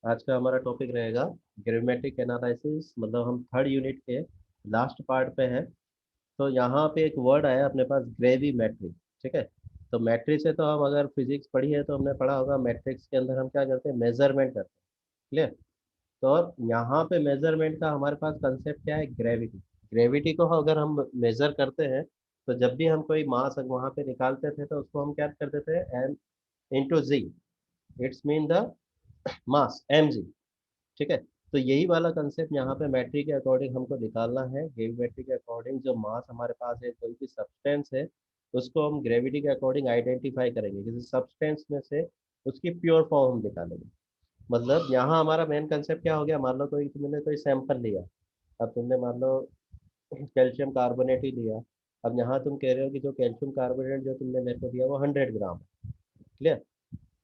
आज का हमारा टॉपिक रहेगा ग्रेविमेट्रिक एनालिसिस, मतलब हम थर्ड यूनिट के लास्ट पार्ट पे हैं। तो यहाँ पे एक वर्ड आया अपने पास, ग्रेविमेट्री। ठीक है। तो मैट्रिक से तो हम अगर फिजिक्स पढ़ी है तो हमने पढ़ा होगा, मैट्रिक्स के अंदर हम क्या करते हैं, मेजरमेंट करते हैं। क्लियर। तो और यहाँ पे मेजरमेंट का हमारे पास कंसेप्ट क्या है, ग्रेविटी। ग्रेविटी को अगर हम मेजर करते हैं तो जब भी हम कोई मास वहाँ पे निकालते थे तो उसको हम क्या करते थे, M into G. It's mean the mass, M G. ठीक है। तो यही वाला कंसेप्ट यहाँ पे मैट्रिक के अकॉर्डिंग हमको निकालना है। ग्रेविमेट्री के अकॉर्डिंग जो मास हमारे पास है, कोई भी सब्सटेंस है, उसको हम ग्रेविटी के अकॉर्डिंग आइडेंटिफाई करेंगे। किसी सब्सटेंस में से उसकी प्योर फॉर्म हम निकालेंगे। मतलब यहाँ हमारा मेन कंसेप्ट क्या हो गया, मान लो कोई तुमने कोई सैंपल लिया। अब तुमने मान लो कैल्शियम कार्बोनेट ही लिया। अब यहाँ तुम कह रहे हो कि जो कैल्शियम कार्बोनेट जो तुमने मेरे को दिया वो 100 ग्राम है। क्लियर।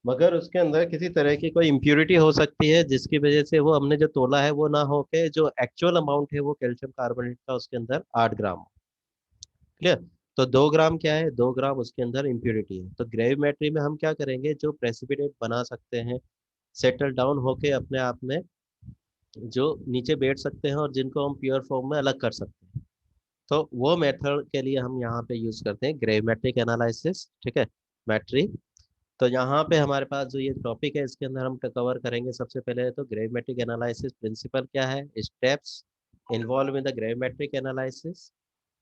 मगर उसके अंदर किसी तरह की कोई इम्प्योरिटी हो सकती है जिसकी वजह से वो हमने जो तोला है वो ना हो के जो एक्चुअल अमाउंट है वो कैल्शियम कार्बोनेट का उसके अंदर 8 ग्राम हो। क्लियर। तो 2 ग्राम क्या है, 2 ग्राम उसके अंदर इम्प्योरिटी है। तो ग्रेविमेट्री में हम क्या करेंगे, जो प्रेसिपिटेट बना सकते हैं, सेटल डाउन होके अपने आप में जो नीचे बैठ सकते हैं और जिनको हम प्योर फॉर्म में अलग कर सकते हैं, तो वो मेथड के लिए हम यहाँ पे यूज करते हैं ग्रेविमेट्रिक एनालिसिस। ठीक है, मैट्रिक। तो यहाँ पे हमारे पास जो ये टॉपिक है इसके अंदर हम कवर करेंगे। सबसे पहले तो ग्रेविमेट्रिक एनालिसिस प्रिंसिपल क्या है, steps involve in the gravimetric analysis,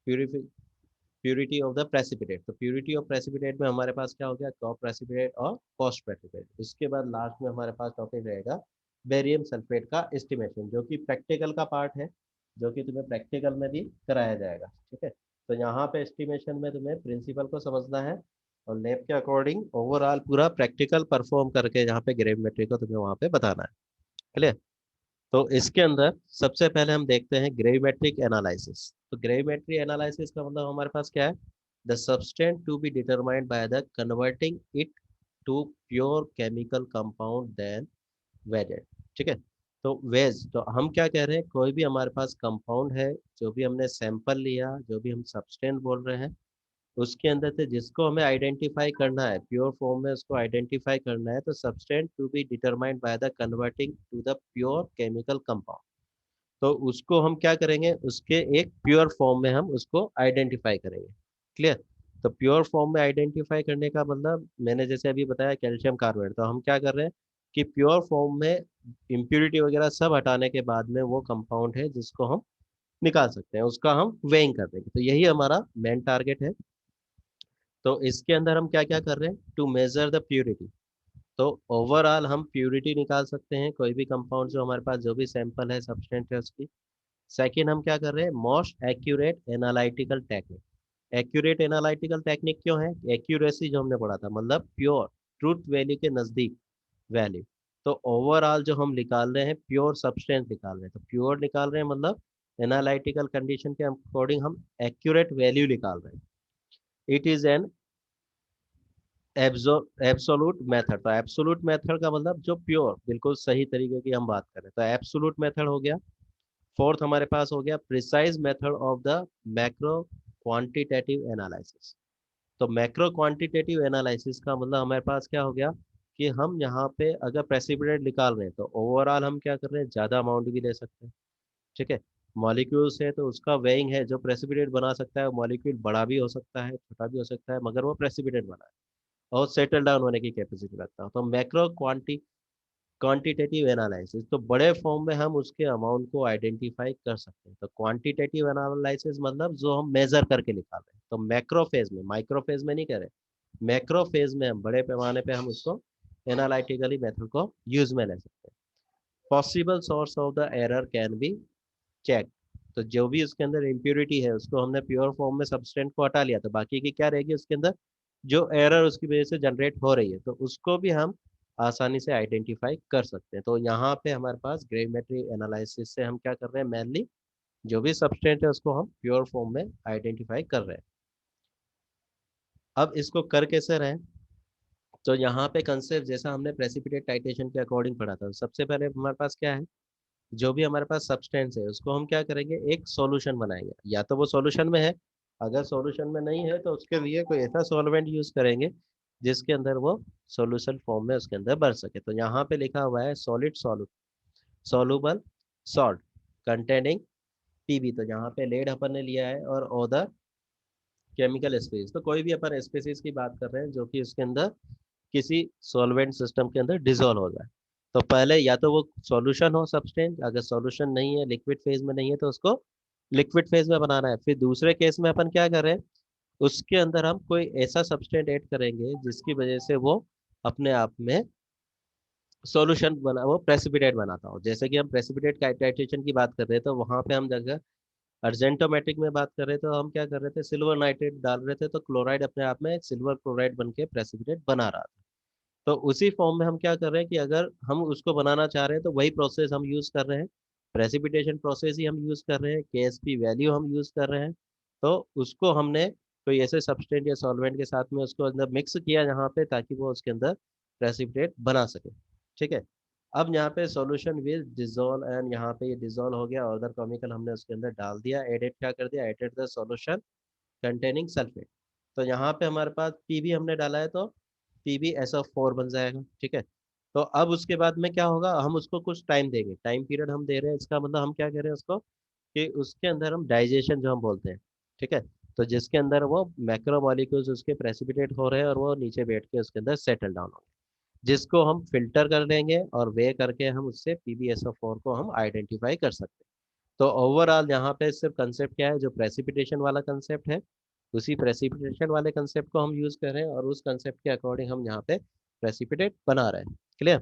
purity of the precipitate. तो प्यूरिटी ऑफ प्रेसिपिटेट में हमारे पास क्या हो गया, टॉप प्रेसिपिटेट और कॉस्ट प्रेसिपिटेट। उसके बाद लास्ट में हमारे पास टॉपिक रहेगा बेरियम सल्फेट का एस्टिमेशन, जो कि प्रैक्टिकल का पार्ट है, जो कि तुम्हें प्रैक्टिकल में भी कराया जाएगा। ठीक है। तो यहाँ पे एस्टिमेशन में तुम्हें प्रिंसिपल को समझना है और लैब के अकॉर्डिंग ओवरऑल पूरा प्रैक्टिकल परफॉर्म करके यहाँ पे ग्रेविमेट्री को तुम्हें वहाँ पे बताना है। क्लियर। तो इसके अंदर सबसे पहले हम देखते हैं ग्रेविमेट्रिक एनालिसिस। तो ग्रेविमेट्री एनालिसिस का मतलब हमारे पास क्या है, the substance to be determined by the converting it to pure chemical compound then weighed. ठीक है। तो वेज, तो हम क्या कह रहे हैं, कोई भी हमारे पास कंपाउंड है, जो भी हमने सैंपल लिया, जो भी हम सब्सटेंस बोल रहे हैं, उसके अंदर से जिसको हमें आइडेंटिफाई करना है, प्योर फॉर्म में उसको आइडेंटिफाई करना है, तो substance to be determined by the converting to the pure chemical compound. तो उसको हम क्या करेंगे, उसके एक प्योर फॉर्म में हम उसको आइडेंटिफाई करेंगे। क्लियर। तो प्योर फॉर्म में आइडेंटिफाई करने का मतलब मैंने जैसे अभी बताया कैल्शियम कार्बोनेट, तो हम क्या कर रहे हैं कि प्योर फॉर्म में इम्प्योरिटी वगैरह सब हटाने के बाद में वो कंपाउंड है जिसको हम निकाल सकते हैं, उसका हम वेइंग कर देंगे। तो यही हमारा मेन टारगेट है। तो इसके अंदर हम क्या क्या कर रहे हैं, टू मेजर द प्योरिटी। तो ओवरऑल हम प्योरिटी निकाल सकते हैं कोई भी कंपाउंड जो हमारे पास जो भी सैंपल है, सब्सटेंट है उसकी। सेकेंड हम क्या कर रहे हैं, most accurate analytical technique. Accurate analytical technique क्यों है, एक्यूरेसी जो हमने पढ़ा था, मतलब प्योर ट्रूथ वैल्यू के नजदीक वैल्यू। तो ओवरऑल जो हम निकाल रहे हैं प्योर सब्सटेंस निकाल रहे हैं, तो प्योर निकाल रहे हैं मतलब एनालिटिकल कंडीशन के अकॉर्डिंग हम एक्यूरेट वैल्यू निकाल रहे हैं। It is an absolute method. तो एब्सोलूट मेथड का मतलब जो प्योर बिल्कुल सही तरीके की हम बात करें तो एब्सोलूट मेथड हो गया। फोर्थ हमारे पास हो गया precise method of the macro quantitative analysis. तो मैक्रो क्वांटिटेटिव एनालिसिस का मतलब हमारे पास क्या हो गया कि हम यहाँ पे अगर प्रेसिपिटेट निकाल रहे हैं तो ओवरऑल हम क्या कर रहे हैं, ज्यादा अमाउंट भी ले सकते हैं। ठीक है। मॉलिक्यूल्स है तो उसका वेइंग है, जो प्रेसिपिटेट बना सकता है मॉलिक्यूल बड़ा भी हो सकता है छोटा भी हो सकता है, मगर वो प्रेसिपिटेट बना है और सेटल डाउन होने की कैपेसिटी रखता है। तो मैक्रो क्वांटिटेटिव एनालिसिस, तो बड़े फॉर्म में हम उसके अमाउंट को आइडेंटिफाई कर सकते हैं। तो क्वांटिटेटिव एनालिसिस मतलब जो हम मेजर करके निकाल रहे हैं। तो मैक्रो फेज में, माइक्रो फेज में नहीं कर रहे, मैक्रो फेज में हम बड़े पैमाने पे हम उसको एनालिटिकली मेथड को यूज में ले सकते हैं। Possible source of the error can be check. तो जो भी उसके अंदर इम्प्योरिटी है उसको हमने प्योर फॉर्म में सब्सटेंट को हटा लिया, तो बाकी की क्या रहेगी उसके अंदर, जो एरर उसकी वजह से जनरेट हो रही है, तो उसको भी हम आसानी से आइडेंटिफाई कर सकते हैं। तो यहाँ पे हमारे पास ग्रेविमेट्री एनालिसिस से हम क्या कर रहे हैं, मेनली जो भी सब्सटेंट है उसको हम प्योर फॉर्म में आइडेंटिफाई कर रहे हैं। अब इसको कर कैसे रहे हैं, तो यहाँ पे कंसेप्ट जैसा हमने प्रेसिपिटेट टाइटेशन के अकॉर्डिंग पढ़ा था, सबसे पहले हमारे पास क्या है, जो भी हमारे पास सब्सटेंस है उसको हम क्या करेंगे, एक सॉल्यूशन बनाएंगे। या तो वो सॉल्यूशन में है, अगर सॉल्यूशन में नहीं है तो उसके लिए कोई ऐसा सॉल्वेंट यूज करेंगे जिसके अंदर वो सॉल्यूशन फॉर्म में उसके अंदर बन सके। तो यहाँ पे लिखा हुआ है solid soluble salt containing PB. तो यहाँ पे लेड अपन ने लिया है और अदर केमिकल स्पीसीज। तो कोई भी अपन स्पीसीज की बात कर रहे हैं जो कि उसके अंदर किसी सॉल्वेंट सिस्टम के अंदर डिसॉल्व हो जाए। तो पहले या तो वो सॉल्यूशन हो सब्सटेंस, अगर सॉल्यूशन नहीं है, लिक्विड फेज में नहीं है, तो उसको लिक्विड फेज में बनाना है। फिर दूसरे केस में अपन क्या करें, उसके अंदर हम कोई ऐसा सब्सटेंट ऐड करेंगे जिसकी वजह से वो अपने आप में सॉल्यूशन बना, वो प्रेसिपिटेट बनाता हो। जैसे कि हम प्रेसिपिटेट टाइट्रेशन की बात कर रहे हैं, तो वहां पे हम जगह अर्जेंटोमेटिक में बात कर रहे थे, तो हम क्या कर रहे थे, सिल्वर नाइट्रेट डाल रहे थे, तो क्लोराइड अपने आप में सिल्वर क्लोराइड बन के प्रेसिपिटेट बना रहा था। तो उसी फॉर्म में हम क्या कर रहे हैं कि अगर हम उसको बनाना चाह रहे हैं तो वही प्रोसेस हम यूज कर रहे हैं, प्रेसिपिटेशन प्रोसेस ही हम यूज कर रहे हैं, केएसपी वैल्यू हम यूज कर रहे हैं। तो उसको हमने कोई ऐसे सब्सटेंट या सॉल्वेंट के साथ में उसको अंदर मिक्स किया यहाँ पे, ताकि वो उसके अंदर प्रेसिपिटेट बना सके। ठीक है। अब यहाँ पे सॉल्यूशन विल डिजोल्व, एंड यहाँ पे ये डिजोल्व हो गया और अदर केमिकल हमने उसके अंदर डाल दिया, एडेड क्या कर दिया, added the solution containing sulphate. तो यहाँ पे हमारे पास पीबी हमने डाला है, तो PbSO4 बन जाएगा। ठीक है। तो अब उसके बाद में क्या होगा, हम उसको कुछ टाइम देंगे, टाइम पीरियड हम दे रहे हैं, इसका मतलब हम क्या कह रहे हैं उसको, कि उसके अंदर हम डाइजेशन जो हम बोलते हैं। ठीक है। तो जिसके अंदर वो मैक्रोमोलिक्यूल्स उसके प्रेसिपिटेट हो रहे हैं और वो नीचे बैठ के उसके अंदर सेटल डाउन होंगे, जिसको हम फिल्टर कर लेंगे और वे करके हम उससे PbSO4 को हम आइडेंटिफाई कर सकते हैं। तो ओवरऑल यहाँ पे सिर्फ कंसेप्ट क्या है, जो प्रेसिपिटेशन वाला कंसेप्ट है, उसी प्रेसिपिटेशन वाले कंसेप्ट को हम यूज कर रहे हैं और उस कंसेप्ट के अकॉर्डिंग हम यहाँ पे प्रेसिपिटेट बना रहे हैं। क्लियर।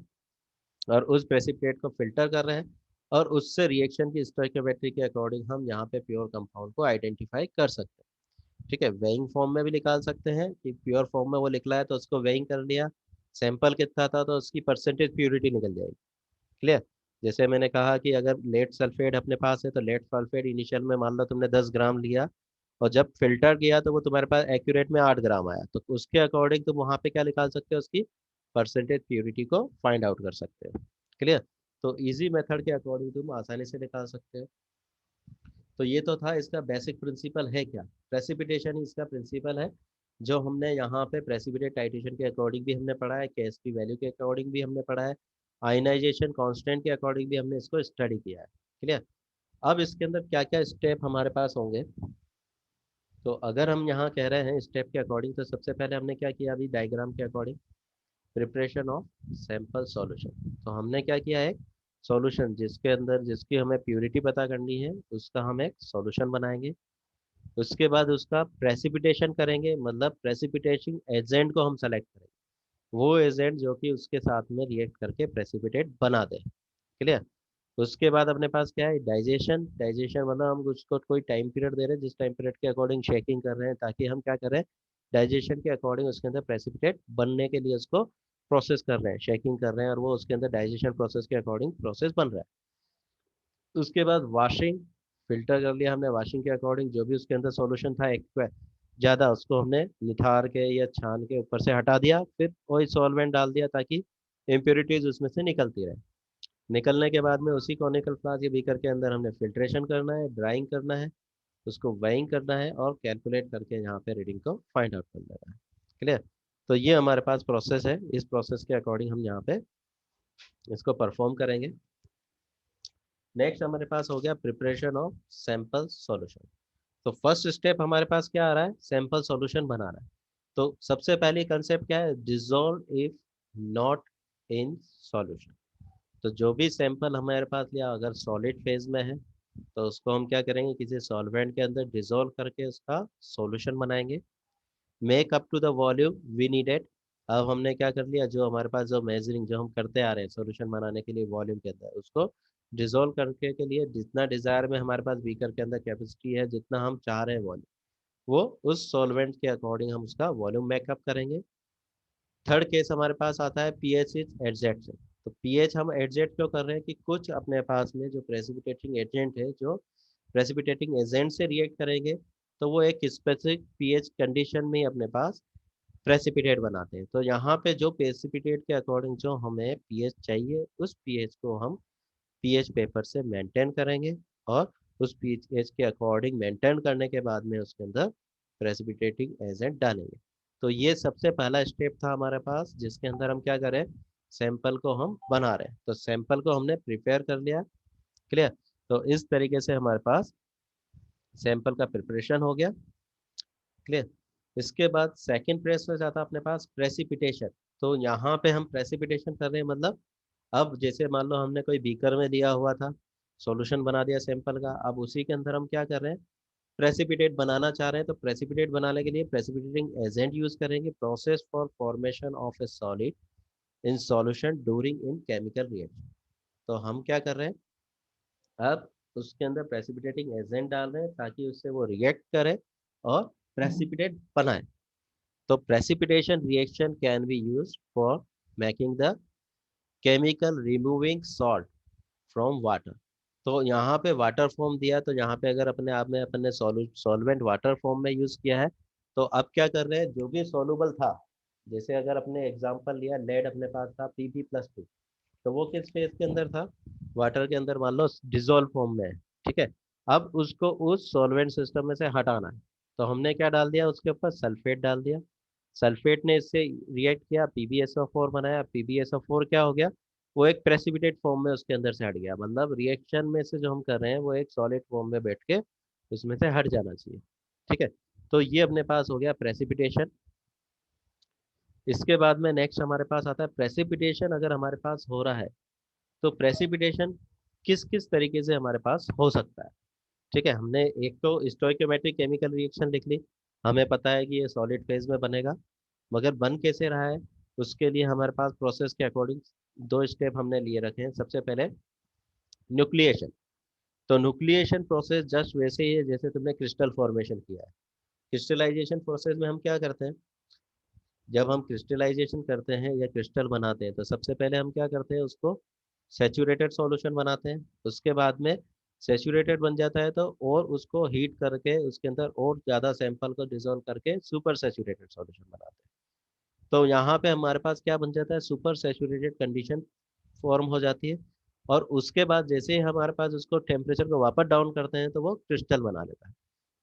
और उस प्रेसिपिटेट को फिल्टर कर रहे हैं और उससे रिएक्शन की स्टोइकियोमेट्री के अकॉर्डिंग हम यहाँ पे प्योर कंपाउंड को आइडेंटिफाई कर सकते हैं। ठीक है। वेइंग फॉर्म में भी निकाल सकते हैं कि प्योर फॉर्म में वो निकला है तो उसको वेइंग कर लिया, सैंपल कितना था तो उसकी परसेंटेज प्योरिटी निकल जाएगी। क्लियर। जैसे मैंने कहा कि अगर लेड सल्फेट अपने पास है, तो लेड सल्फेट इनिशियल में मान लो तुमने 10 ग्राम लिया, और जब फिल्टर किया तो वो तुम्हारे पास एक्यूरेट में 8 ग्राम आया, तो उसके अकॉर्डिंग तुम वहां पे क्या निकाल सकते हो, उसकी परसेंटेज प्योरिटी को फाइंड आउट कर सकते हो। क्लियर। तो इजी मेथड के अकॉर्डिंग तुम आसानी से निकाल सकते हो। तो ये तो था इसका बेसिक प्रिंसिपल है क्या, प्रेसिपिटेशन ही इसका प्रिंसिपल है, जो हमने यहाँ पे प्रेसिपिटेट टाइट्रेशन के अकॉर्डिंग भी हमने पढ़ा है, केएसपी वैल्यू के अकॉर्डिंग भी हमने पढ़ा है, आयनाइजेशन कांस्टेंट के अकॉर्डिंग भी हमने इसको स्टडी किया है। क्लियर। अब इसके अंदर क्या क्या स्टेप हमारे पास होंगे, तो अगर हम यहाँ कह रहे हैं स्टेप के अकॉर्डिंग, तो सबसे पहले हमने क्या किया अभी डायग्राम के according, preparation of sample solution. तो हमने क्या किया है, सॉल्यूशन जिसके अंदर जिसकी हमें प्योरिटी पता करनी है, उसका हम एक सॉल्यूशन बनाएंगे। उसके बाद उसका प्रेसिपिटेशन करेंगे, मतलब प्रेसिपिटेशन एजेंट को हम सेलेक्ट करेंगे, वो एजेंट जो कि उसके साथ में रिएक्ट करके प्रेसिपिटेट बना दे। क्लियर। उसके बाद अपने पास क्या है, डाइजेशन। डाइजेशन मतलब हम उसको कोई टाइम पीरियड दे रहे हैं, जिस टाइम पीरियड के अकॉर्डिंग शेकिंग कर रहे हैं, ताकि हम क्या करें, डाइजेशन के अकॉर्डिंग उसके अंदर प्रेसिपिटेट बनने के लिए उसको प्रोसेस कर रहे हैं, शेकिंग कर रहे हैं, और वो उसके अंदर डाइजेशन प्रोसेस के अकॉर्डिंग प्रोसेस बन रहा है। उसके बाद वॉशिंग, फिल्टर कर लिया हमने, वॉशिंग के अकॉर्डिंग जो भी उसके अंदर सॉल्यूशन था एक ज़्यादा, उसको हमने निथार के या छान के ऊपर से हटा दिया, फिर वही सॉल्वेंट डाल दिया ताकि इम्प्योरिटीज उसमें से निकलती रहे। निकलने के बाद में उसी कॉनिकल फ्लास्क या बीकर के अंदर हमने फिल्ट्रेशन करना है, ड्राइंग करना है, उसको वाइंग करना है और कैलकुलेट करके यहाँ पे रीडिंग को फाइंड आउट कर लेना है। क्लियर। तो ये हमारे पास प्रोसेस है, इस प्रोसेस के अकॉर्डिंग हम यहाँ पे इसको परफॉर्म करेंगे। नेक्स्ट हमारे पास हो गया प्रिपरेशन ऑफ सैंपल सॉल्यूशन। तो फर्स्ट स्टेप हमारे पास क्या आ रहा है, सैंपल सॉल्यूशन बनाना है। तो सबसे पहली कंसेप्ट क्या है, dissolve if not in solution. तो जो भी सैंपल हमारे पास लिया, अगर सॉलिड फेज में है, तो उसको हम क्या करेंगे, किसी सॉल्वेंट के अंदर डिसॉल्व करके उसका सॉल्यूशन बनाएंगे, make up to the volume we needed. अब हमने क्या कर लिया, जो हमारे पास जो मेजरिंग जो हम करते आ रहे हैं सॉल्यूशन बनाने के लिए वॉल्यूम के अंदर, उसको डिसॉल्व करके के लिए जितना डिजायर में हमारे पास बीकर के अंदर कैपेसिटी है, जितना हम चाह रहे हैं वॉल्यूम, वो उस सॉल्वेंट के अकॉर्डिंग हम उसका वॉल्यूम मेकअप करेंगे। थर्ड केस हमारे पास आता है पीएच इज एडजेक्ट से। तो पीएच हम एडजेक्ट क्यों कर रहे हैं, कि कुछ अपने पास में जो प्रेसिपिटेटिंग एजेंट है, जो प्रेसिपिटेटिंग एजेंट से रिएक्ट करेंगे, तो वो एक स्पेसिफिक पीएच कंडीशन में ही अपने पास प्रेसिपिटेट बनाते हैं। तो यहाँ पे जो प्रेसिपिटेट के अकॉर्डिंग जो हमें पीएच चाहिए, उस पीएच को हम पीएच पेपर से मेंटेन करेंगे, और उस पीएच के अकॉर्डिंग मेंटेन करने के बाद में उसके अंदर प्रेसिपिटेटिंग एजेंट डालेंगे। तो ये सबसे पहला स्टेप था हमारे पास, जिसके अंदर हम क्या करें, सैंपल को हम बना रहे हैं। तो सैंपल को हमने प्रिपेयर कर लिया, क्लियर। तो इस तरीके से हमारे पास सैंपल का प्रिपरेशन हो गया, क्लियर। इसके बाद सेकंड प्रेस हो जाता है अपने पास प्रेसिपिटेशन। तो यहाँ पे हम प्रेसिपिटेशन कर रहे हैं, मतलब अब जैसे मान लो हमने कोई बीकर में दिया हुआ था, सॉल्यूशन बना दिया सैंपल का, अब उसी के अंदर हम क्या कर रहे हैं, प्रेसिपिटेट बनाना चाह रहे हैं। तो प्रेसिपिटेट बनाने के लिए प्रेसिपिटेटिंग एजेंट यूज करेंगे, process for formation of A solid in solution during in chemical reaction. तो हम क्या कर रहे हैं, अब उसके अंदर प्रेसिपिटेटिंग एजेंट डाल रहे हैं ताकि उससे वो रिएक्ट करे और प्रेसिपिटेट बनाए। तो precipitation reaction can be used for making the chemical removing salt from water. तो यहाँ पे वाटर फॉर्म दिया, तो यहाँ पे अगर अपने आप में अपने सॉल्वेंट वाटर फॉर्म में यूज किया है, तो अब क्या कर रहे हैं, जो भी सॉल्युबल था, जैसे अगर अपने एग्जांपल लिया, लेड अपने पास था Pb+2, तो वो किस फेज के अंदर था, वाटर के अंदर, मान लो डिजोल्व फॉर्म में है, ठीक है। अब उसको उस सॉल्वेंट सिस्टम में से हटाना है, तो हमने क्या डाल दिया, उसके ऊपर सल्फेट डाल दिया। सल्फेट ने इससे रिएक्ट किया, PbSO4 बनाया। PbSO4 क्या हो गया, वो एक प्रेसिपिटेट फॉर्म में उसके अंदर से हट गया, मतलब रिएक्शन में से जो हम कर रहे हैं वो एक सॉलिड फॉर्म में बैठ के उसमें से हट जाना चाहिए, ठीक है। तो ये अपने पास हो गया प्रेसिपिटेशन। इसके बाद में नेक्स्ट हमारे पास आता है प्रेसिपिटेशन। अगर हमारे पास हो रहा है, तो प्रेसिपिटेशन किस किस तरीके से हमारे पास हो सकता है, ठीक है। हमने एक तो स्टोइकोमेट्रिक केमिकल रिएक्शन लिख ली, हमें पता है कि ये सॉलिड फेज में बनेगा, मगर बन कैसे रहा है, उसके लिए हमारे पास प्रोसेस के अकॉर्डिंग दो स्टेप हमने लिए रखे हैं। सबसे पहले न्यूक्लिएशन। तो न्यूक्लिएशन प्रोसेस जस्ट वैसे ही है जैसे तुमने क्रिस्टल फॉर्मेशन किया है। क्रिस्टलाइजेशन प्रोसेस में हम क्या करते हैं, जब हम क्रिस्टलाइजेशन करते हैं या क्रिस्टल बनाते हैं, तो सबसे पहले हम क्या करते हैं, उसको सैचुरेटेड सॉल्यूशन बनाते हैं। उसके बाद में सैचुरेटेड बन जाता है तो और उसको हीट करके उसके अंदर और ज़्यादा सैंपल को डिजोल्व करके सुपर सैचुरेटेड सॉल्यूशन बनाते हैं। तो यहाँ पे हमारे पास क्या बन जाता है, सुपर सैचुरेटेड कंडीशन फॉर्म हो जाती है। और उसके बाद जैसे ही हमारे पास उसको टेम्परेचर को वापस डाउन करते हैं तो वो क्रिस्टल बना लेता है,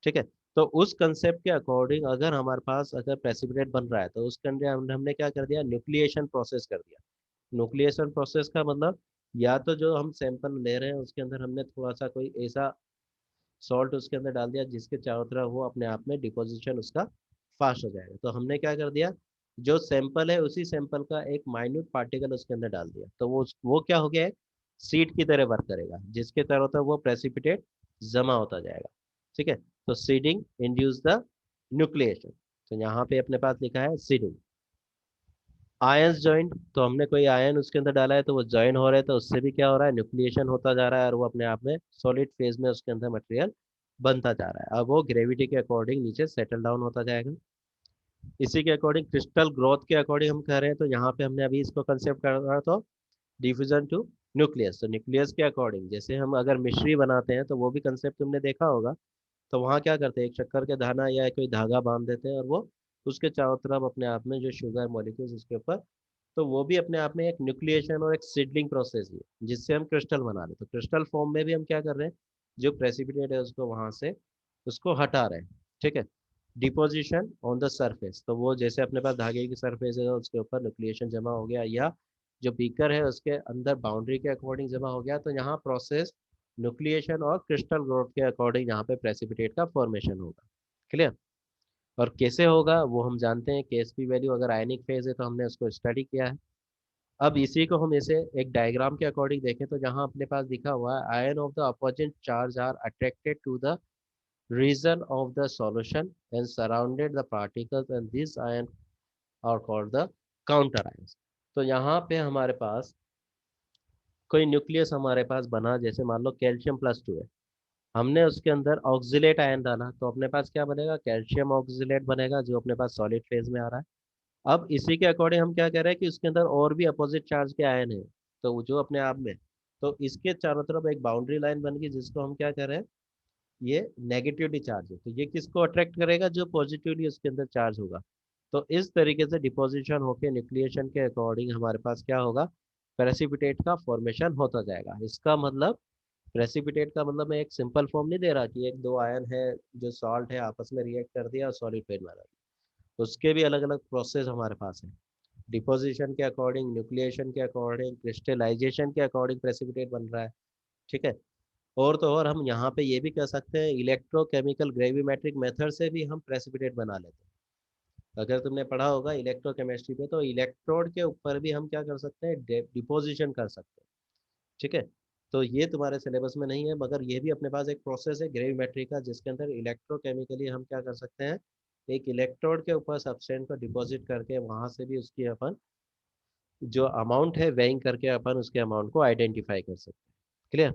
ठीक है। तो उस कंसेप्ट के अकॉर्डिंग अगर हमारे पास अगर प्रेसिपिटेट बन रहा है, तो उसके अंदर हमने क्या कर दिया, न्यूक्लिएशन प्रोसेस कर दिया। न्यूक्लिएशन प्रोसेस का मतलब, या तो जो हम सैंपल ले रहे हैं उसके अंदर हमने थोड़ा सा कोई ऐसा सॉल्ट उसके अंदर डाल दिया जिसके चारों तरफ वो अपने आप में डिपोजिशन उसका फास्ट हो जाएगा। तो हमने क्या कर दिया, जो सैंपल है उसी सैंपल का एक माइन्यूट पार्टिकल उसके अंदर डाल दिया, तो वो क्या हो गया, सीड की तरह वर्क करेगा, जिसके चारों तरफ वो प्रेसिपिटेट जमा होता जाएगा, ठीक है। तो सीडिंग इंड्यूस द न्यूक्लिएशन। तो यहाँ पे अपने पास लिखा है सीडिंग। आयंस ज्वाइंट, तो हमने कोई आयन उसके अंदर डाला है तो वो ज्वाइन हो रहा है, तो उससे भी क्या हो रहा है, न्यूक्लिएशन होता जा रहा है और वो अपने आप में सॉलिड फेज में उसके अंदर मटेरियल बनता जा रहा है। अब वो ग्रेविटी के अकॉर्डिंग नीचे सेटल डाउन होता जाएगा। इसी के अकॉर्डिंग क्रिस्टल ग्रोथ के अकॉर्डिंग हम कह रहे हैं, तो यहाँ पे हमने अभी इसको कंसेप्ट कर रहा तो डिफ्यूजन टू न्यूक्लियस। तो न्यूक्लियस के अकॉर्डिंग जैसे हम अगर मिश्री बनाते हैं तो वो भी कंसेप्ट तुमने देखा होगा। तो वहाँ क्या करते हैं, एक शक्कर के दाना या कोई धागा बांध देते हैं और वो उसके चारों तरफ अपने आप में जो शुगर मॉलिक्यूल्स उसके ऊपर, तो वो भी अपने आप में एक न्यूक्लिएशन और एक सीडलिंग प्रोसेस है जिससे हम क्रिस्टल बना रहे हैं। तो क्रिस्टल फॉर्म में भी हम क्या कर रहे हैं, जो प्रेसिपिटेट है उसको वहां से उसको हटा रहे हैं, ठीक है। डिपोजिशन ऑन द सरफेस, तो वो जैसे अपने पास धागे की सरफेस है उसके ऊपर न्यूक्लिएशन जमा हो गया, या जो बीकर है उसके अंदर बाउंड्री के अकॉर्डिंग जमा हो गया, तो यहाँ प्रोसेस न्यूक्लिएशन और क्रिस्टल ग्रोथ के अकॉर्डिंग यहाँ पे प्रेसिपिटेट का फॉर्मेशन होगा, क्लियर। और कैसे होगा वो हम जानते हैं, केएसपी वैल्यू अगर आयनिक फेज है तो हमने उसको स्टडी किया है। अब इसी को हम इसे एक डायग्राम के अकॉर्डिंग देखें, तो जहां अपने पास लिखा हुआ है ion of the opposite charge are attracted to the region of the solution and surrounded the particles and this ion are called the counter ions. तो यहाँ पे हमारे पास कोई न्यूक्लियस हमारे पास बना, जैसे मान लो कैल्शियम+2 है, हमने उसके अंदर ऑक्जिलेट आयन डाला, तो अपने पास क्या बनेगा, कैल्शियम ऑक्जिलेट बनेगा जो अपने पास सॉलिड फेज में आ रहा है। अब इसी के अकॉर्डिंग हम क्या कह रहे हैं कि उसके अंदर और भी अपोजिट चार्ज के आयन है, तो वो जो अपने आप में, तो इसके चारों तरफ एक बाउंड्री लाइन बन गई जिसको हम क्या कह रहे हैं, ये नेगेटिवली चार्ज है, तो ये किसको अट्रैक्ट करेगा, जो पॉजिटिवली उसके अंदर चार्ज होगा। तो इस तरीके से डिपोजिशन होके न्यूक्लिएशन के अकॉर्डिंग हमारे पास क्या होगा, प्रेसिपिटेट का फॉर्मेशन होता जाएगा। इसका मतलब प्रेसिपिटेट का मतलब मैं एक सिंपल फॉर्म नहीं दे रहा कि एक दो आयन है जो सॉल्ट है आपस में रिएक्ट कर दिया और सॉलिड फेज बना दिया। उसके भी अलग अलग प्रोसेस हमारे पास है। डिपोजिशन के अकॉर्डिंग, न्यूक्लिएशन के अकॉर्डिंग, क्रिस्टलाइजेशन के अकॉर्डिंग प्रेसिपिटेट बन रहा है। ठीक है। और तो और हम यहाँ पे ये भी कर सकते हैं, इलेक्ट्रोकेमिकल ग्रेविमेट्रिक मेथड से भी हम प्रेसिपिटेट बना लेते हैं। अगर तुमने पढ़ा होगा इलेक्ट्रोकेमिस्ट्री पे, तो इलेक्ट्रोड के ऊपर भी हम क्या कर सकते हैं, डिपोजिशन कर सकते हैं। ठीक है। तो ये तुम्हारे सिलेबस में नहीं है, मगर ये भी अपने पास एक प्रोसेस है ग्रेविमेट्री का, जिसके अंदर इलेक्ट्रोकेमिकली हम क्या कर सकते हैं, एक इलेक्ट्रोड के ऊपर सब्सटेंस को डिपॉजिट करके वहां से भी उसकी अपन जो अमाउंट है वेइंग करके अपन उसके अमाउंट को आइडेंटिफाई कर सकते हैं। क्लियर।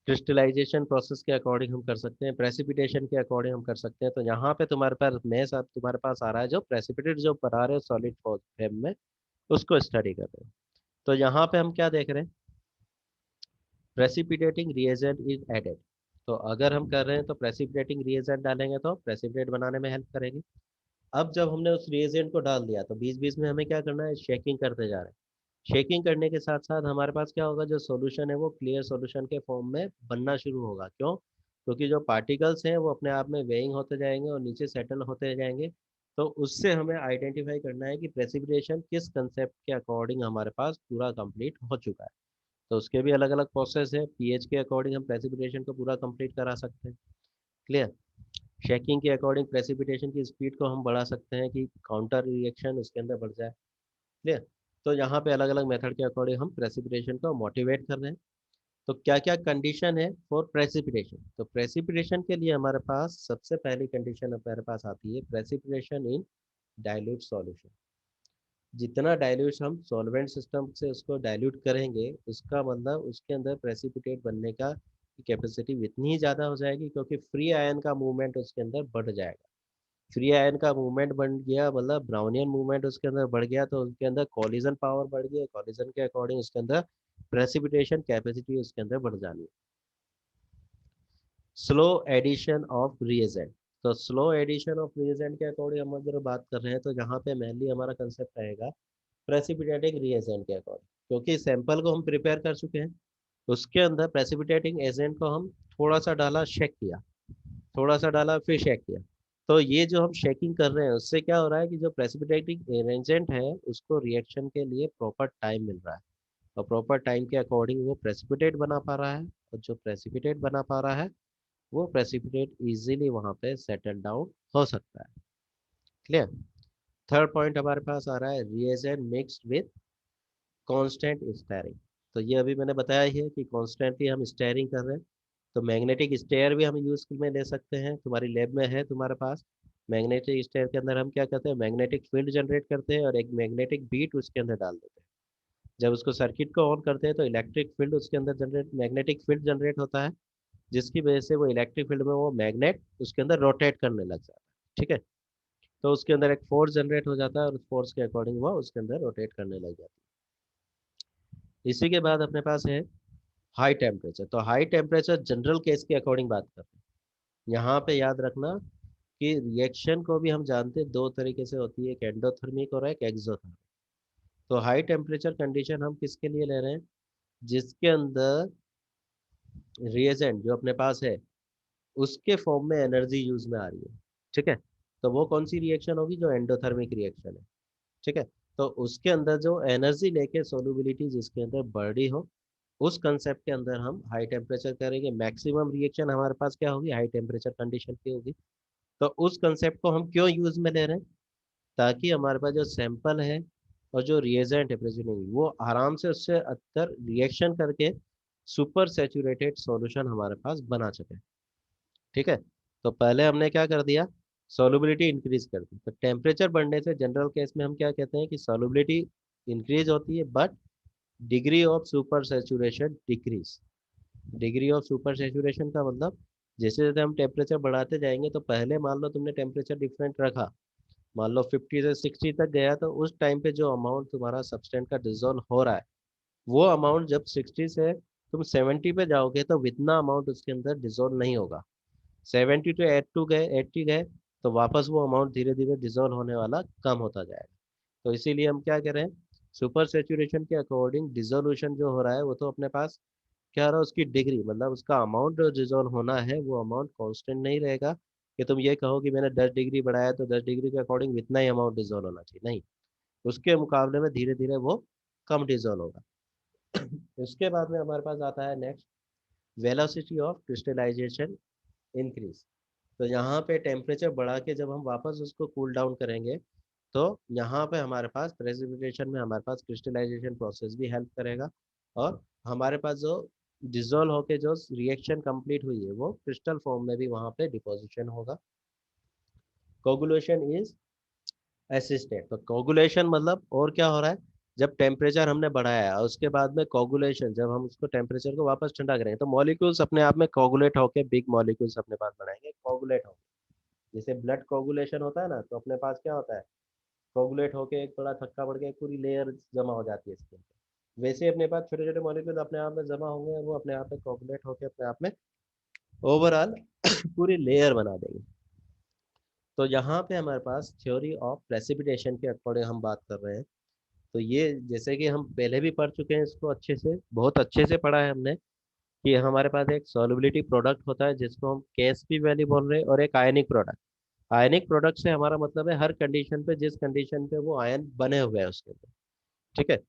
क्रिस्टलाइजेशन प्रोसेस के अकॉर्डिंग हम कर सकते हैं, प्रेसिपिटेशन के अकॉर्डिंग हम कर सकते हैं। तो यहाँ पे तुम्हारे पास मैं सब तुम्हारे पास आ रहा है, जो प्रेसिपिटेट जो बना रहे हो सॉलिड फॉर्म में, उसको स्टडी कर रहे हो। तो यहाँ पे हम क्या देख रहे हैं, प्रेसिपिटेटिंग रिएजेंट इज एडेड। तो अगर हम कर रहे हैं तो प्रेसिपिटेटिंग रिएजेंट डालेंगे तो प्रेसिपिटेट बनाने में हेल्प करेंगे। अब जब हमने उस रिएजेंट को डाल दिया तो बीच बीच में हमें क्या करना है, शेकिंग करते जा रहे हैं। शेकिंग करने के साथ साथ हमारे पास क्या होगा, जो सॉल्यूशन है वो क्लियर सॉल्यूशन के फॉर्म में बनना शुरू होगा। क्यों? क्योंकि जो पार्टिकल्स हैं वो अपने आप में वेइंग होते जाएंगे और नीचे सेटल होते जाएंगे। तो उससे हमें आइडेंटिफाई करना है कि प्रेसिपिटेशन किस कंसेप्ट के अकॉर्डिंग हमारे पास पूरा कंप्लीट हो चुका है। तो उसके भी अलग अलग प्रोसेस है, पीएच के अकॉर्डिंग हम प्रेसिपिटेशन को पूरा कंप्लीट करा सकते हैं। क्लियर। शेकिंग के अकॉर्डिंग प्रेसिपिटेशन की स्पीड को हम बढ़ा सकते हैं कि काउंटर रिएक्शन उसके अंदर बढ़ जाए। क्लियर। तो यहाँ पे अलग अलग मेथड के अकॉर्डिंग हम प्रेसिपिटेशन को मोटिवेट कर रहे हैं। तो क्या क्या कंडीशन है फॉर प्रेसिपिटेशन, तो प्रेसिपिटेशन के लिए हमारे पास सबसे पहली कंडीशन हमारे पास आती है, प्रेसिपिटेशन इन डाइल्यूट सॉल्यूशन। जितना डाइल्यूट हम सॉल्वेंट सिस्टम से उसको डाइल्यूट करेंगे, उसका मतलब उसके अंदर प्रेसिपिटेट बनने का कैपेसिटी इतनी ही ज़्यादा हो जाएगी, क्योंकि फ्री आयन का मूवमेंट उसके अंदर बढ़ जाएगा। फ्री आयन का मूवमेंट बन गया मतलब ब्राउनियन मूवमेंट उसके अंदर बढ़ गया, तो उसके अंदर कॉलिजन पावर बढ़ गई, कॉलिजन के अकॉर्डिंग उसके अंदर प्रेसिपिटेशन कैपेसिटी उसके अंदर बढ़ जानी है। स्लो एडिशन ऑफ रिएजेंट, तो स्लो एडिशन ऑफ रिएजेंट के अकॉर्डिंग हम अगर बात कर रहे हैं तो यहाँ पे मेनली हमारा कंसेप्ट रहेगा प्रेसिपिटेटिंग रिएजेंट के अकॉर्डिंग, क्योंकि सैंपल को हम प्रिपेयर कर चुके हैं, उसके अंदर प्रेसिपिटेटिंग एजेंट को हम थोड़ा सा डाला, शेक किया, थोड़ा सा डाला फिर शेक किया। तो ये जो हम शेकिंग कर रहे हैं उससे क्या हो रहा है कि जो प्रेसिपिटेटिंग एजेंट है उसको रिएक्शन के लिए प्रॉपर टाइम मिल रहा है, और प्रॉपर टाइम के अकॉर्डिंग वो प्रेसिपिटेट बना पा रहा है, और जो प्रेसिपिटेट बना पा रहा है वो प्रेसिपिटेट इजीली वहां पे सेटल डाउन हो सकता है। क्लियर। थर्ड पॉइंट हमारे पास आ रहा है, reagent mixed with constant steering. तो ये अभी मैंने बताया ही है कि कॉन्स्टेंटली हम स्टेयरिंग कर रहे हैं। तो मैग्नेटिक स्टेयर भी हम यूज में ले सकते हैं, तुम्हारी लैब में है तुम्हारे पास। मैग्नेटिक स्टेयर के अंदर हम क्या करते हैं, मैग्नेटिक फील्ड जनरेट करते हैं और एक मैग्नेटिक बीट उसके अंदर डाल देते हैं। जब उसको सर्किट को ऑन करते हैं तो इलेक्ट्रिक फील्ड उसके अंदर जनरेट, मैग्नेटिक फील्ड जनरेट होता है, जिसकी वजह से वो इलेक्ट्रिक फील्ड में वो मैग्नेट उसके अंदर रोटेट करने लग जाता है। ठीक है। तो उसके अंदर एक फोर्स जनरेट हो जाता है और उस फोर्स के अकॉर्डिंग वो उसके अंदर रोटेट करने लग जाती है। इसी के बाद अपने पास है हाई टेम्परेचर। तो हाई टेम्परेचर जनरल केस के अकॉर्डिंग बात करते हैं। यहाँ पे याद रखना कि रिएक्शन को भी हम जानते हैं दो तरीके से होती है, एक एंडोथर्मिक और एक एक्सोथर्मिक। तो हाई टेम्परेचर कंडीशन हम किसके लिए ले रहे हैं, जिसके अंदर रिएजेंट जो अपने पास है उसके फॉर्म में एनर्जी यूज में आ रही है। ठीक है। तो वो कौन सी रिएक्शन होगी, जो एंडोथर्मिक रिएक्शन है। ठीक है। तो उसके अंदर जो एनर्जी लेके सोलुबिलिटी जिसके अंदर बढ़ी हो, उस कंसेप्ट के अंदर हम हाई टेम्परेचर करेंगे। मैक्सिमम रिएक्शन हमारे पास क्या होगी, हाई टेम्परेचर कंडीशन की होगी। तो उस कंसेप्ट को हम क्यों यूज में ले रहे हैं, ताकि हमारे पास जो सैंपल है और जो रिएजेंट है प्रेजेंट वो आराम से उससे अंदर रिएक्शन करके सुपर सेचुरेटेड सॉल्यूशन हमारे पास बना सके। ठीक है। तो पहले हमने क्या कर दिया, सॉल्युबिलिटी इंक्रीज कर दी। तो टेम्परेचर बढ़ने से जनरल केस में हम क्या कहते हैं कि सॉल्युबिलिटी इंक्रीज होती है, but degree of super saturation decrease. Degree of super saturation का मतलब, जैसे जैसे हम टेम्परेचर बढ़ाते जाएंगे, तो पहले मान लो तुमने टेम्परेचर डिफरेंट रखा, मान लो 50 से 60 तक गया, तो उस टाइम पे जो अमाउंट तुम्हारा सब्सटेंट का डिजोल्व हो रहा है, वो अमाउंट जब 60 से तुम 70 पे जाओगे तो इतना अमाउंट उसके अंदर डिजोल्व नहीं होगा। 70 टू 82 गए, 80 गए, तो वापस वो अमाउंट धीरे धीरे डिजोल्व होने वाला कम होता जाएगा। तो इसीलिए हम क्या करें, सुपर सेचुरेशन के अकॉर्डिंग डिजोल्यूशन जो हो रहा है वो तो अपने पास क्या हो रहा है, उसकी डिग्री मतलब उसका अमाउंट जो डिजोल्व होना है वो अमाउंट कांस्टेंट नहीं रहेगा, कि तुम ये कहो कि मैंने 10 डिग्री बढ़ाया तो 10 डिग्री के अकॉर्डिंग इतना ही अमाउंट डिजोल्व होना चाहिए, नहीं, उसके मुकाबले में धीरे धीरे वो कम डिजोल्व होगा। उसके बाद में हमारे पास आता है next, velocity of crystallisation increase. तो यहाँ पे टेम्परेचर बढ़ा के जब हम वापस उसको कूल डाउन करेंगे, तो यहाँ पे हमारे पास प्रेसिपिटेशन में हमारे पास क्रिस्टलाइजेशन प्रोसेस भी हेल्प करेगा, और हमारे पास जो डिजोल्व होके जो रिएक्शन कंप्लीट हुई है वो क्रिस्टल फॉर्म में भी वहाँ पे डिपोजिशन होगा। Coagulation is assisted. तो कोगुलेशन मतलब और क्या हो रहा है, जब टेम्परेचर हमने बढ़ाया है और उसके बाद में कोगुलेशन, जब हम उसको टेम्परेचर को वापस ठंडा करेंगे तो मॉलिक्यूल्स अपने आप में कोगुलेट होके बिग मॉलिक्यूल्स अपने पास बनाएंगे, कोगुलेट होंगे। जैसे ब्लड कोगुलेशन होता है ना, तो अपने पास क्या होता है, कोगुलेट होके एक बड़ा थक्का पड़ के एक पूरी लेयर जमा हो जाती है इसके अंदर। वैसे ही अपने पास छोटे छोटे मॉलिक्यूल अपने आप में जमा होंगे और वो अपने आप में कोगुलेट होके अपने आप में ओवरऑल पूरी लेयर बना देंगे। तो यहाँ पे हमारे पास थ्योरी ऑफ प्रेसिपिटेशन के अकॉर्डिंग हम बात कर रहे हैं। तो ये जैसे कि हम पहले भी पढ़ चुके हैं इसको, अच्छे से, बहुत अच्छे से पढ़ा है हमने, कि हमारे पास एक सॉल्युबिलिटी प्रोडक्ट होता है जिसको हम केएसपी वैल्यू बोल रहे हैं, और एक आयनिक प्रोडक्ट। आयनिक प्रोडक्ट से हमारा मतलब है हर कंडीशन पे, जिस कंडीशन पे वो आयन बने हुए हैं उसके अंदर, ठीक है।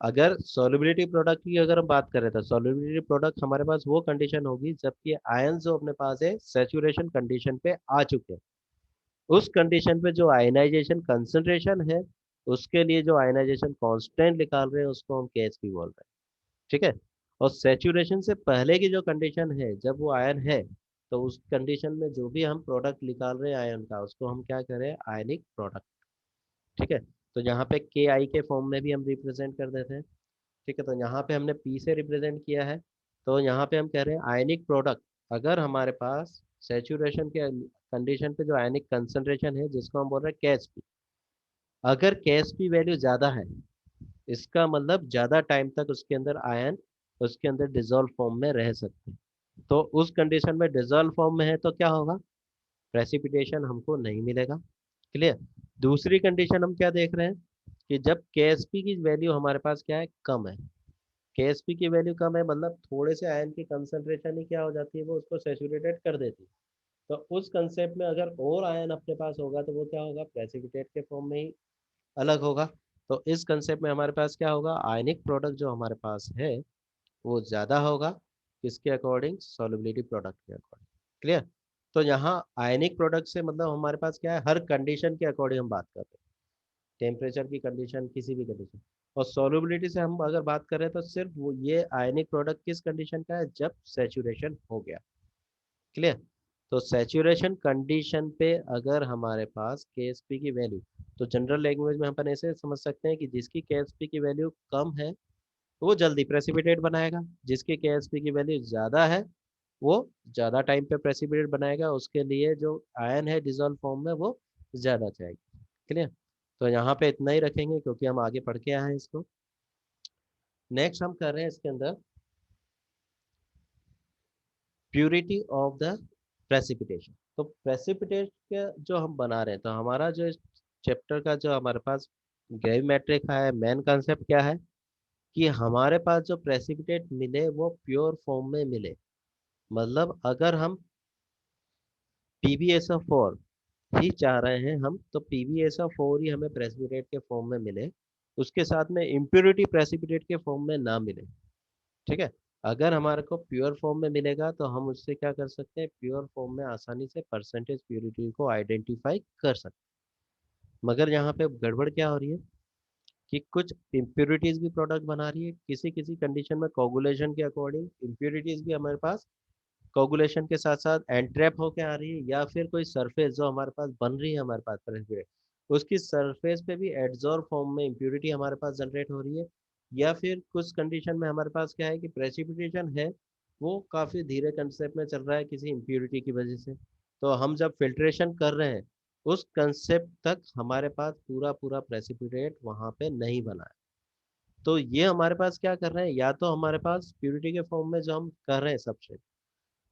अगर सॉल्युबिलिटी प्रोडक्ट की अगर हम बात करें तो सॉल्युबिलिटी प्रोडक्ट हमारे पास वो कंडीशन होगी जबकि आयन जो अपने पास है सेचुरेशन कंडीशन पे आ चुके हैं। उस कंडीशन पे जो आयनाइजेशन कंसंट्रेशन है, उसके लिए जो आयनाइजेशन कांस्टेंट निकाल रहे हैं उसको हम केएचपी बोल रहे हैं, ठीक है। और सैचुरेशन से पहले की जो कंडीशन है जब वो आयन है, तो उस कंडीशन में जो भी हम प्रोडक्ट निकाल रहे हैं आयन का, उसको हम क्या करें, आयनिक प्रोडक्ट, ठीक है। तो यहाँ पे के आई के फॉर्म में भी हम रिप्रेजेंट कर देते हैं, ठीक है। तो यहाँ पे हमने पी से रिप्रेजेंट किया है, तो यहाँ पे हम कह रहे हैं आयनिक प्रोडक्ट। अगर हमारे पास सेचुरेशन के कंडीशन पे जो आयनिक कंसंट्रेशन है जिसको हम बोल रहे हैं केएचपी, अगर केएचपी वैल्यू ज़्यादा है, इसका मतलब ज़्यादा टाइम तक उसके अंदर आयन उसके अंदर डिजोल्व फॉर्म में रह सकते हैं। तो उस कंडीशन में डिजोल्व फॉर्म में है तो क्या होगा, प्रेसिपिटेशन हमको नहीं मिलेगा। क्लियर। दूसरी कंडीशन हम क्या देख रहे हैं, कि जब केएसपी की वैल्यू हमारे पास क्या है, कम है। केएसपी की वैल्यू कम है मतलब थोड़े से आयन की कंसंट्रेशन ही क्या हो जाती है, वो उसको सेचुरेटेड कर देती है। तो उस कंसेप्ट में अगर और आयन अपने पास होगा तो वो क्या होगा, प्रेसिपिटेट के फॉर्म में ही अलग होगा। तो इस कंसेप्ट में हमारे पास क्या होगा, आयनिक प्रोडक्ट जो हमारे पास है वो ज़्यादा होगा, किसके अकॉर्डिंग, सॉल्युबिलिटी प्रोडक्ट के अकॉर्डिंग। क्लियर। तो यहाँ आयनिक प्रोडक्ट से मतलब हमारे पास क्या है, हर कंडीशन के अकॉर्डिंग हम बात कर रहे हैं, टेम्परेचर की कंडीशन, किसी भी कंडीशन। और सॉल्युबिलिटी से हम अगर बात करें तो सिर्फ वो ये आयनिक प्रोडक्ट किस कंडीशन का है, जब सेचुरेशन हो गया। क्लियर। तो सेचुरेशन कंडीशन पे अगर हमारे पास केएसपी की वैल्यू, तो जनरल लैंग्वेज में अपन ऐसे समझ सकते हैं कि जिसकी केएसपी की वैल्यू कम है वो जल्दी प्रेसिपिटेट बनाएगा, जिसकी केएसपी की वैल्यू ज़्यादा है वो ज़्यादा टाइम पे प्रेसिपिटेट बनाएगा, उसके लिए जो आयन है डिजोल्व फॉर्म में वो ज़्यादा जाएगी। क्लियर। तो यहाँ पे इतना ही रखेंगे क्योंकि हम आगे पढ़ के आए हैं इसको। नेक्स्ट हम कर रहे हैं इसके अंदर प्यूरिटी ऑफ द प्रेसिपिटेशन। तो प्रेसिपिटेट के जो हम बना रहे हैं, तो हमारा जो चैप्टर का जो हमारे पास ग्रेविमेट्रिक है, मेन कंसेप्ट क्या है, कि हमारे पास जो प्रेसिपिटेट मिले वो प्योर फॉर्म में मिले। मतलब अगर हम PbSO4 ही चाह रहे हैं हम, तो PbSO4 ही हमें प्रेसिपिटेट के फॉर्म में मिले, उसके साथ में इम्प्योरिटी प्रेसिपिटेट के फॉर्म में ना मिले, ठीक है। अगर हमारे को प्योर फॉर्म में मिलेगा तो हम उससे क्या कर सकते हैं, प्योर फॉर्म में आसानी से परसेंटेज प्योरिटी को आइडेंटिफाई कर सकते हैं। मगर यहाँ पे गड़बड़ क्या हो रही है, कि कुछ इम्प्योरिटीज भी प्रोडक्ट बना रही है, किसी किसी कंडीशन में कोगुलेशन के अकॉर्डिंग इम्प्योरिटीज भी हमारे पास कोगुलेशन के साथ साथ एंट्रैप होके आ रही है, या फिर कोई सरफेस जो हमारे पास बन रही है हमारे पास प्रेसिपिटेट, उसकी सरफेस पे भी एडजॉर्ब फॉर्म में इम्प्योरिटी हमारे पास जनरेट हो रही है। या फिर कुछ कंडीशन में हमारे पास क्या है कि प्रेसिपिटेशन है वो काफ़ी धीरे कंसेप्ट में चल रहा है किसी इम्प्योरिटी की वजह से। तो हम जब फिल्ट्रेशन कर रहे हैं उस कंसेप्ट तक हमारे पास पूरा पूरा प्रेसिपिटेट वहाँ पे नहीं बना है। तो ये हमारे पास क्या कर रहे हैं, या तो हमारे पास प्योरिटी के फॉर्म में जो हम कर रहे हैं सबसे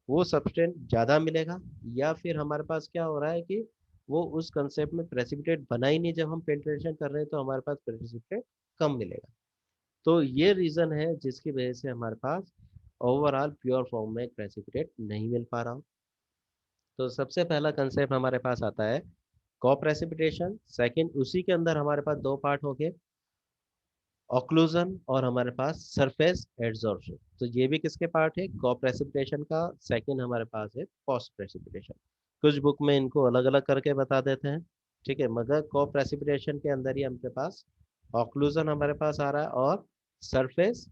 वो सब्सटेंस ज़्यादा मिलेगा, या फिर हमारे पास क्या हो रहा है कि वो उस कंसेप्ट में प्रेसिपिटेट बना ही नहीं, जब हम पेंट्रेशन कर रहे हैं तो हमारे पास प्रेसिपिटेट कम मिलेगा। तो ये रीज़न है जिसकी वजह से हमारे पास ओवरऑल प्योर फॉर्म में प्रेसिपिटेट नहीं मिल पा रहा हो। तो सबसे पहला कंसेप्ट हमारे पास आता है को प्रेसिपिटेशन। सेकंड, उसी के अंदर हमारे पास दो पार्ट हो गए, ऑक्लूजन और हमारे पास सरफेस एडजॉर्प्शन। तो ये भी किसके पार्ट है, को प्रेसिपिटेशन का। सेकंड हमारे पास है पोस्ट प्रेसिपिटेशन। कुछ बुक में इनको अलग अलग करके बता देते हैं, ठीक है, मगर को प्रेसिपिटेशन के अंदर ही हमारे पास ऑक्लूजन हमारे पास आ रहा है और सरफेस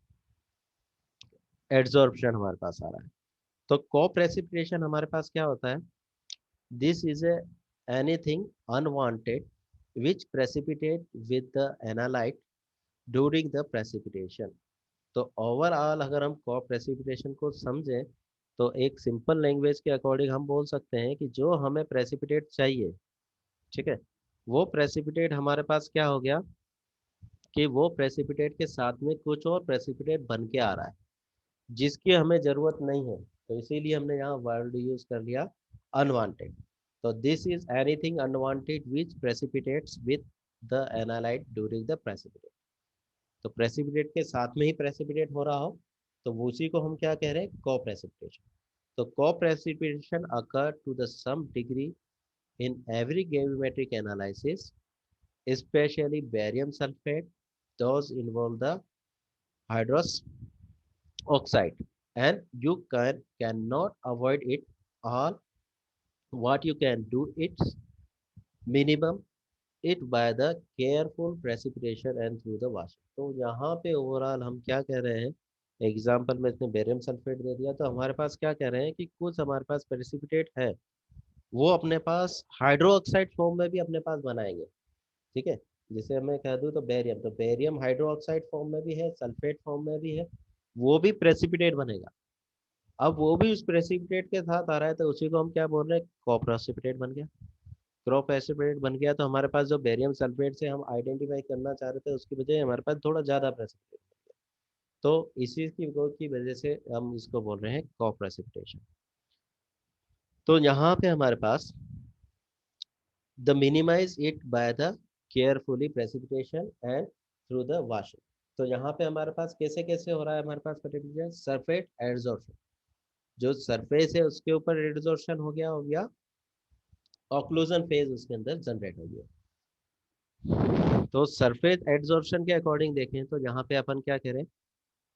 एडजॉर्प्शन हमारे पास आ रहा है। तो को प्रेसिपिटेशन हमारे पास क्या होता है, this is a anything unwanted which precipitate with the analyte during the precipitation। तो ओवरऑल अगर हम को प्रेसिपिटेशन को समझें तो एक सिंपल लैंग्वेज के अकॉर्डिंग हम बोल सकते हैं कि जो हमें प्रेसिपिटेट चाहिए, ठीक है, वो प्रेसिपिटेट हमारे पास क्या हो गया कि वो प्रेसिपिटेट के साथ में कुछ और प्रेसिपिटेट बन के आ रहा है जिसकी हमें जरूरत नहीं है। तो इसीलिए हमने यहाँ वर्ड यूज कर लिया अनवांटेड। तो this is anything unwanted which precipitates with the analyte during the precipitate. तो प्रेसिपिटेट के साथ में ही प्रेसिपिटेट हो रहा हो तो वो उसी को हम क्या कह रहे हैं, को प्रेसिपिटेशन। तो coprecipitation occur to the some degree in every gravimetric analysis, especially barium sulfate, those involve the hydrous oxide, and you cannot avoid it all. What you can do is minimum it by the careful precipitation and through the washing। तो यहाँ पे overall हम क्या कह रहे हैं, example में इसने बेरियम सल्फेट दे दिया तो हमारे पास क्या कह रहे हैं कि कुछ हमारे पास प्रेसिपिटेट है वो अपने पास हाइड्रो ऑक्साइड फॉर्म में भी अपने पास बनाएंगे, ठीक है। जैसे मैं कह दूं तो बेरियम हाइड्रो ऑक्साइड फॉर्म में भी है, सल्फेट फॉर्म में भी है, वो भी प्रेसिपिटेट बनेगा। अब वो भी उस प्रेसिपिटेट के साथ आ रहा है तो उसी को हम क्या बोल रहे हैं, कोप्रेसिपिटेट बन गया। क्रॉप एसिड बन गया तो हमारे पास जो बेरियम सल्फेट से हम आइडेंटिफाई करना चाह रहे थे उसकी बजाय हमारे पास थोड़ा ज्यादा प्रेसिपिटेट। तो इसी की वजह से हम इसको बोल रहे हैं कॉप प्रेसिपिटेशन। तो यहाँ पे हमारे पास the minimize it by the carefully precipitation and through the washing. तो यहाँ पे हमारे पास कैसे कैसे हो रहा है, हमारे पास प्रेसिपिटेशन सरफेस एडजॉर्प्शन, जो सरफेस है उसके ऊपर एडजॉर्प्शन हो गया ऑक्लूजन फेज उसके अंदर जनरेट हो गया। तो सरफेस एडजॉर्प्शन के अकॉर्डिंग देखें तो यहाँ पे अपन क्या करें,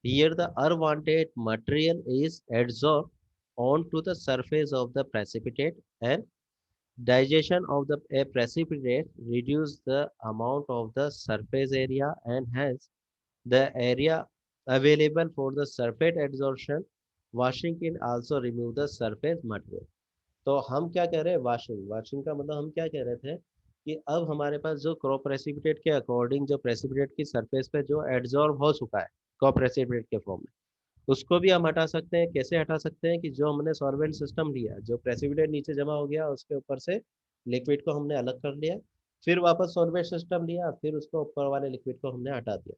here the unwanted material is adsorbed onto the surface of the precipitate, and digestion of the a precipitate reduce the amount of the surface area, and hence the area available for the surface adsorption। Washing can also remove the surface material। तो हम क्या कह रहे हैं, washing. Washing का मतलब हम क्या कह रहे थे कि अब हमारे पास जो क्रॉप प्रेसिपिटेट के अकॉर्डिंग जो प्रेसिपिटेट की सरफेस पे जो एड्जॉर्ब हो चुका है क्रॉप प्रेसिपिटेट के फॉर्म में, उसको भी हम हटा सकते हैं। कैसे हटा सकते हैं कि जो हमने सॉल्वेंट सिस्टम लिया, जो प्रेसिपिटेट नीचे जमा हो गया उसके ऊपर से लिक्विड को हमने अलग कर लिया, फिर वापस सॉल्वेंट सिस्टम लिया, फिर उसको ऊपर वाले लिक्विड को हमने हटा दिया।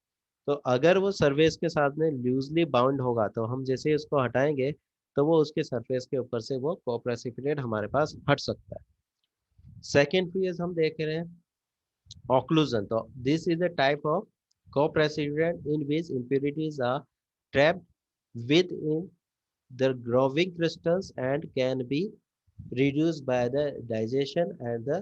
तो अगर वो सरफेस के साथ में लूजली बाउंड होगा तो हम जैसे ही उसको हटाएंगे तो वो उसके सरफेस के ऊपर से वो कोप्रेसिपिटेट हमारे पास हट सकता है। सेकेंड फेज हम देख रहे हैं ऑक्लूजन। तो this is a type of coprecipitate in which impurities are trapped within the growing crystals and can be reduced by the digestion and the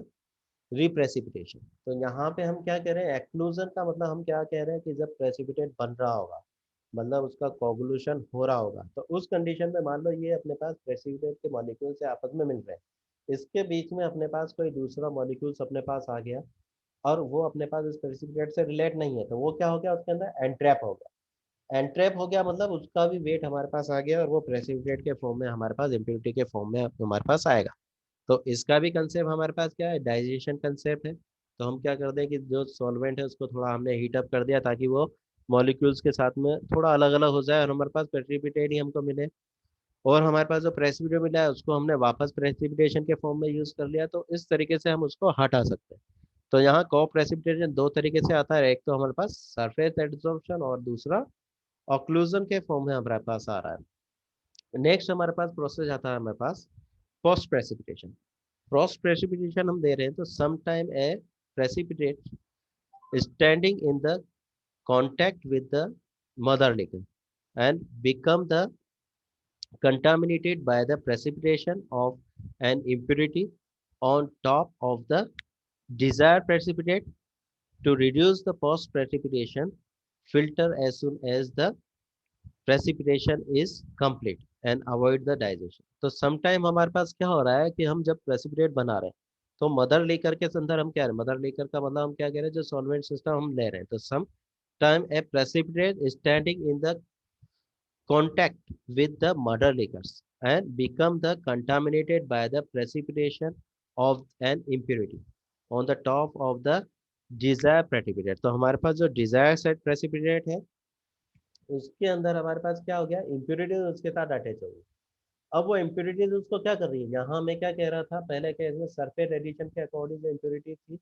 reprecipitation। तो यहाँ पे हम क्या कह रहे हैं, एक्लूजन का मतलब हम क्या कह रहे हैं कि जब प्रेसिपिटेट बन रहा होगा, मतलब उसका कोगुलेशन हो रहा होगा, तो उस कंडीशन में मान लो ये अपने पास प्रेसिपिटेट के मॉलिक्यूल से आपस में मिल रहे हैं, इसके बीच में अपने पास कोई दूसरा मॉलिक्यूल्स अपने पास आ गया और वो अपने पास इस प्रेसिपिटेट से रिलेट नहीं है, तो वो क्या हो गया, उसके अंदर एंट्रैप हो गया। एंट्रैप हो गया मतलब उसका भी वेट हमारे पास आ गया और वो प्रेसिपिटेट के फॉर्म में हमारे पास इम्प्योरिटी के फॉर्म में हमारे पास आएगा। तो इसका भी कंसेप्ट हमारे पास क्या है, डाइजेशन कंसेप्ट है। तो हम क्या कर दें कि जो सॉल्वेंट है उसको थोड़ा हमने हीट अप कर दिया ताकि वो मॉलिक्यूल्स के साथ में थोड़ा अलग अलग हो जाए और हमारे पास प्रेसिपिटेट ही हमको मिले। और हमारे पास जो प्रेसिपिटेट मिला है उसको हमने वापस प्रेसिपिटेशन के फॉर्म में यूज कर लिया, तो इस तरीके से हम उसको हटा सकते हैं। तो यहाँ को प्रेसिपिटेशन दो तरीके से आता है, एक तो हमारे पास सरफेस एडसॉर्प्शन और दूसरा ऑक्लूजन के फॉर्म में हमारे पास आ रहा है। नेक्स्ट हमारे पास प्रोसेस आता है हमारे पास पोस्ट प्रेसिपिटेशन। पोस्ट प्रेसिपिटेशन हम दे रहे हैं तो some time a precipitate standing in the contact with the mother liquid and become the contaminated by the precipitation of an impurity on top of the desired precipitate. To reduce the post precipitation, filter as soon as the precipitation is complete and avoid the digestion. तो sometime हमारे पास क्या हो रहा है कि हम जब precipitate बना रहे हैं तो मदर लेकर के अंदर हम क्या रहे हैं, मदर लेकर का मतलब हम क्या कह रहे हैं, जो सॉल्वेंट सिस्टम हम ले रहे हैं, तो some time a precipitate standing in the contact with the mother liquors and become the contaminated by the precipitation of an impurity on the top of the desired precipitate. तो हमारे पास जो desired set precipitate है उसके अंदर हमारे पास क्या हो गया, इम्प्योरिटीज उसके साथ अटैच हो गई। अब वो इम्प्योरिटीज उसको क्या कर रही है, यहाँ मैं क्या कह रहा था पहले केस में सरफेस एडिशन के अकॉर्डिंग जो इम्प्योरिटी थी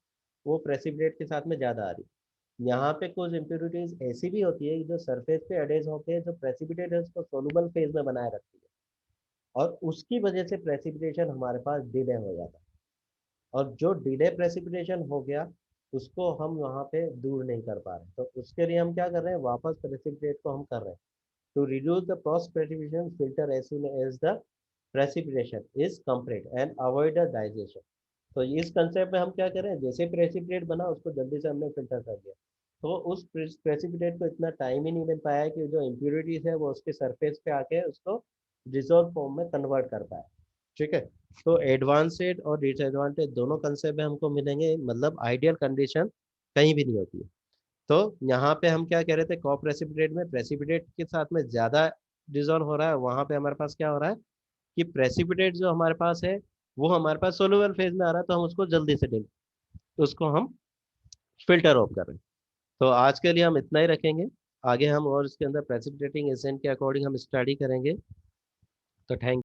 वो प्रेसिपिटेट के साथ में ज्यादा आ रही है। यहाँ पे कुछ इम्प्योरिटीज ऐसी भी होती है जो सरफेस पे अटैच होते हैं, जो प्रेसिपिटेट है उसको सोलुबल फेज में बनाए रखती है और उसकी वजह से प्रेसिपिटेशन हमारे पास डिले हो जाता है। और जो डिले प्रेसिपिटेशन हो गया उसको हम वहाँ पे दूर नहीं कर पा रहे, तो उसके लिए हम क्या कर रहे हैं, वापस प्रेसिपिटेट को हम कर रहे हैं। To reduce the cross precipitation, filter as soon as the precipitation is complete and avoid the digestion. तो इस कंसेप्ट में हम क्या करें, जैसे प्रेसिपिटेट बना उसको जल्दी से हमने फिल्टर कर दिया, तो उस प्रेसिपिटेट को इतना टाइम ही नहीं मिल पाया कि जो इम्प्योरिटीज है वो उसके सरफेस पे आके उसको डिजोल्व फॉर्म में कन्वर्ट कर पाए। ठीक है, तो एडवांटेज और डिसएडवांटेज दोनों कंसेप्ट में हमको मिलेंगे, मतलब आइडियल कंडीशन कहीं भी नहीं होती है। तो यहाँ पे हम क्या कह रहे थे, कॉ प्रेसिपिटेट में प्रेसिपिटेट के साथ में ज्यादा डिजोल्व हो रहा है, वहां पे हमारे पास क्या हो रहा है कि प्रेसिपिटेट जो हमारे पास है वो हमारे पास सोलुबल फेज में आ रहा है, तो हम उसको जल्दी से उसको हम फिल्टर ऑफ कर रहे हैं। तो आज के लिए हम इतना ही रखेंगे, आगे हम और इसके अंदर प्रेसिपिटेटिंग एजेंट के अकॉर्डिंग हम स्टडी करेंगे। तो थैंक